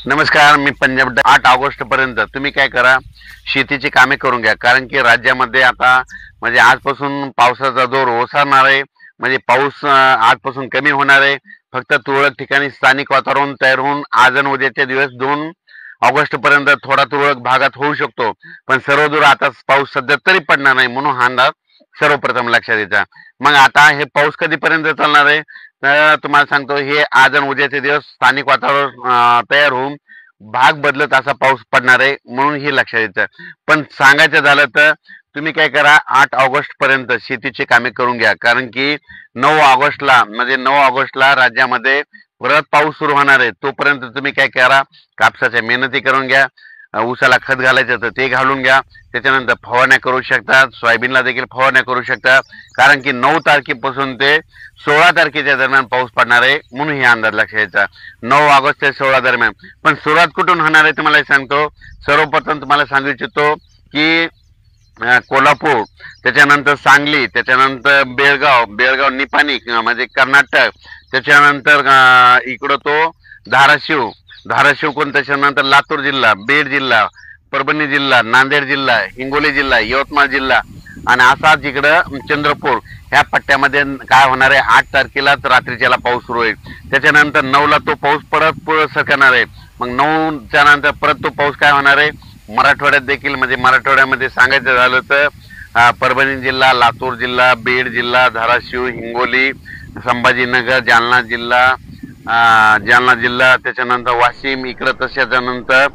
नमस्कार, मी पंजाब 8 ऑगस्ट पर्यंत तुम्ही काय करा, शेतीची कामे करून घ्या. कारण की राज्यामध्ये आता म्हणजे आजपासून पावसाचा जोर ओसरणार आहे. म्हणजे पाऊस आजपासून कमी होणार आहे. फक्त तुरळक ठिकाणी स्थानिक वातावरण तयार होऊन आज आणि उद्याचे दिवस 2 ऑगस्ट पर्यंत थोडा तुरळक भागात होऊ शकतो. पण सर्वदूर आता पाऊस सध्या तरी पडणार नाही, म्हणून हा अंदाज सर्वप्रथम लक्षात द्यायचा. मग आता हे पाऊस कधीपर्यंत चालणार आहे, तर तुम्हाला सांगतो, हे आज आणि उद्याचे दिवस स्थानिक वातावरण तयार होऊन भाग बदलत असा पाऊस पडणार आहे, म्हणून हे लक्षात येतं. पण सांगायचं झालं तर तुम्ही काय करा, 8 ऑगस्ट पर्यंत शेतीची कामे करून घ्या. कारण की 9 ऑगस्टला म्हणजे 9 ऑगस्टला राज्यामध्ये परत पाऊस सुरू होणार आहे. तोपर्यंत तुम्ही काय करा, कापसाच्या मेहनती करून घ्या. ऊसाला खत घालायचं तर ते घालून घ्या. त्याच्यानंतर फवारण्या करू शकता, सोयाबीनला देखील फवारण्या करू शकता. कारण की 9 तारखेपासून ते 16 तारखेच्या दरम्यान पाऊस पडणार आहे, म्हणून हे अंदाज लक्षात घ्यायचा. 9 ऑगस्ट ते 16 दरम्यान. पण सुरुवात कुठून होणार आहे तुम्हाला सांगतो. सर्वप्रथम तुम्हाला सांगू इच्छितो की कोल्हापूर, त्याच्यानंतर सांगली, त्याच्यानंतर बेळगाव निपाणी म्हणजे कर्नाटक, त्याच्यानंतर इकडं तो धाराशिव कोण, त्याच्यानंतर लातूर जिल्हा, बीड जिल्हा, परभणी जिल्हा, नांदेड जिल्हा, हिंगोली जिल्हा, यवतमाळ जिल्हा आणि असाच इकडं चंद्रपूर, ह्या पट्ट्यामध्ये काय होणार आहे, 8 तारखेलाच रात्रीच्याला पाऊस सुरू होईल. त्याच्यानंतर 9ला तो पाऊस परत पुढे सरकणार आहे. मग 9च्या नंतर परत तो पाऊस काय होणार आहे मराठवाड्यात देखील. म्हणजे मराठवाड्यामध्ये सांगायचं झालं तर परभणी जिल्हा, लातूर जिल्हा, बीड जिल्हा, धाराशिव, हिंगोली, संभाजीनगर, जालना जिल्हा, त्याच्यानंतर वाशिम इकडं. तशाच्यानंतर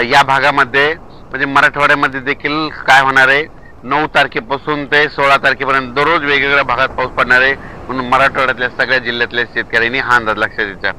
या भागामध्ये म्हणजे मराठवाड्यामध्ये देखील काय होणार आहे, 9 तारखेपासून ते 16 तारखेपर्यंत दररोज वेगवेगळ्या भागात पाऊस पडणार आहे. म्हणून मराठवाड्यातल्या सगळ्या जिल्ह्यातल्या शेतकऱ्यांनी हा अंदाज लक्षात द्यायचा.